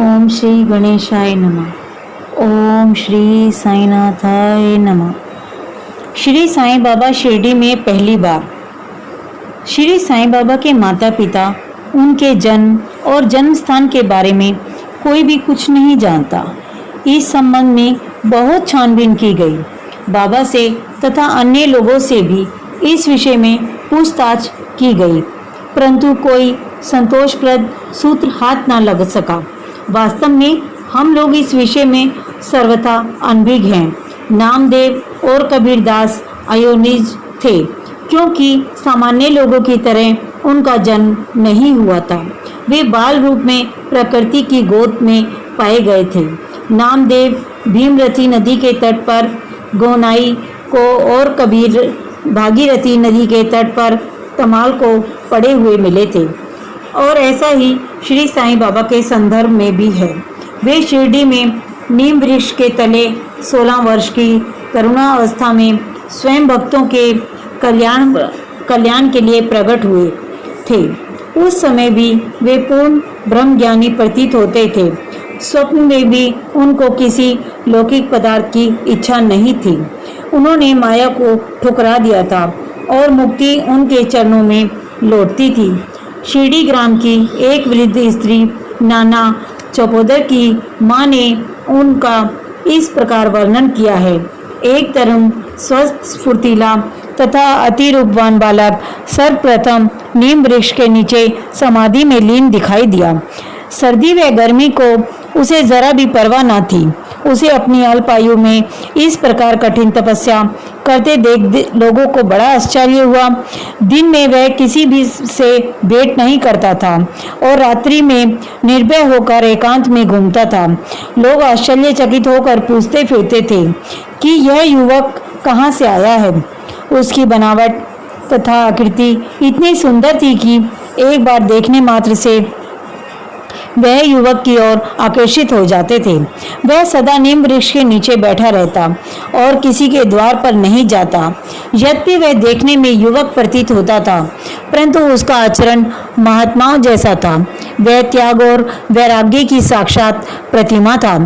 ओम श्री गणेशाय नमः। ओम श्री साईनाथाय नमः। श्री साईं बाबा शिरडी में पहली बार। श्री साईं बाबा के माता पिता, उनके जन्म और जन्म स्थान के बारे में कोई भी कुछ नहीं जानता। इस संबंध में बहुत छानबीन की गई। बाबा से तथा अन्य लोगों से भी इस विषय में पूछताछ की गई, परंतु कोई संतोषप्रद सूत्र हाथ न लग सका। वास्तव में हम लोग इस विषय में सर्वथा अनभिज्ञ हैं। नामदेव और कबीरदास अयोनिज थे, क्योंकि सामान्य लोगों की तरह उनका जन्म नहीं हुआ था। वे बाल रूप में प्रकृति की गोद में पाए गए थे। नामदेव भीमरथी नदी के तट पर गोनाई को और कबीर भागीरथी नदी के तट पर तमाल को पड़े हुए मिले थे। और ऐसा ही श्री साईं बाबा के संदर्भ में भी है। वे शिरडी में नीम वृक्ष के तले 16 वर्ष की तरुणावस्था में स्वयं भक्तों के कल्याण के लिए प्रकट हुए थे। उस समय भी वे पूर्ण ब्रह्मज्ञानी प्रतीत होते थे। स्वप्न में भी उनको किसी लौकिक पदार्थ की इच्छा नहीं थी। उन्होंने माया को ठुकरा दिया था और मुक्ति उनके चरणों में लौटती थी। शिरडी ग्राम की एक वृद्ध स्त्री नाना चौपोदर की माँ ने उनका इस प्रकार वर्णन किया है। एक तरुण स्वस्थ स्फूर्तिला तथा अति रूपवान बालक सर्वप्रथम नीम वृक्ष के नीचे समाधि में लीन दिखाई दिया। सर्दी व गर्मी को उसे जरा भी परवाह न थी। उसे अपनी अल्प आयु में इस प्रकार कठिन तपस्या करते देख लोगों को बड़ा आश्चर्य हुआ। दिन में वह किसी भी से भेंट नहीं करता था और रात्रि में निर्भय होकर एकांत में घूमता था। लोग आश्चर्यचकित होकर पूछते फिरते थे कि यह युवक कहाँ से आया है। उसकी बनावट तथा आकृति इतनी सुंदर थी कि एक बार देखने मात्र से वह युवक की ओर आकर्षित हो जाते थे। वह सदा नीम वृक्ष के नीचे बैठा रहता और किसी के द्वार पर नहीं जाता। यद्यपि वह देखने में युवक प्रतीत होता था, परंतु उसका आचरण महात्माओं जैसा था। वह त्याग और वैराग्य की साक्षात प्रतिमा था।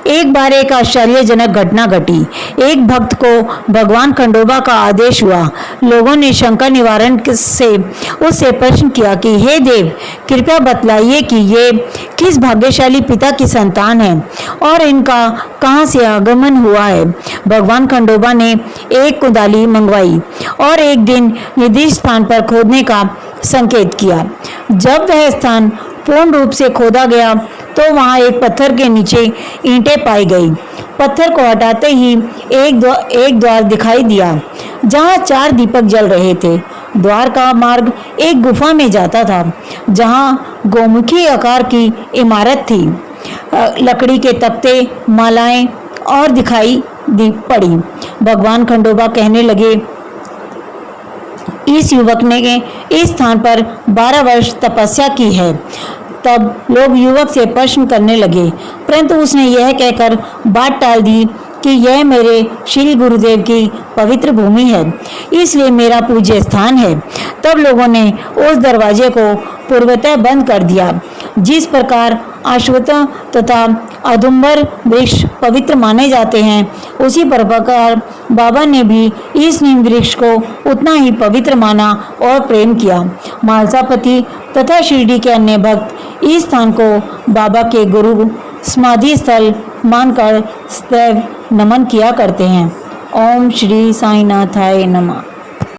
एक बार एक आश्चर्यजनक घटना घटी। एक भक्त को भगवान खंडोबा का आदेश हुआ। लोगों ने शंका निवारण से उससे प्रश्न किया कि हे देव, कृपया बतलाइए कि ये किस भाग्यशाली पिता की संतान है और इनका कहाँ से आगमन हुआ है। भगवान खंडोबा ने एक कुदाली मंगवाई और एक दिन निर्दिष्ट स्थान पर खोदने का संकेत किया। जब वह स्थान पूर्ण रूप से खोदा गया तो वहां एक पत्थर के नीचे ईंटें पाई गई। पत्थर को हटाते ही एक द्वार दिखाई दिया, जहां 4 दीपक जल रहे थे। द्वार का मार्ग एक गुफा में जाता था, जहां गौमुखी आकार की इमारत थी। लकड़ी के तख्ते, मालाएं और दिखाई पड़ी। भगवान खंडोबा कहने लगे, इस युवक ने इस स्थान पर 12 वर्ष तपस्या की है। तब लोग युवक से प्रश्न करने लगे, परंतु उसने यह कहकर बात टाल दी कि यह मेरे श्री गुरुदेव की पवित्र भूमि है, इसलिए मेरा पूज्य स्थान है। तब लोगों ने उस दरवाजे को पूर्वतः बंद कर दिया। जिस प्रकार अश्वत्थ तथा औदुंबर वृक्ष पवित्र माने जाते हैं, उसी प्रकार बाबा ने भी इस नीम वृक्ष को उतना ही पवित्र माना और प्रेम किया। मालसापति तथा शिरडी के अन्य भक्त इस स्थान को बाबा के गुरु समाधि स्थल मानकर सदैव नमन किया करते हैं। ओम श्री साईनाथाय नमः।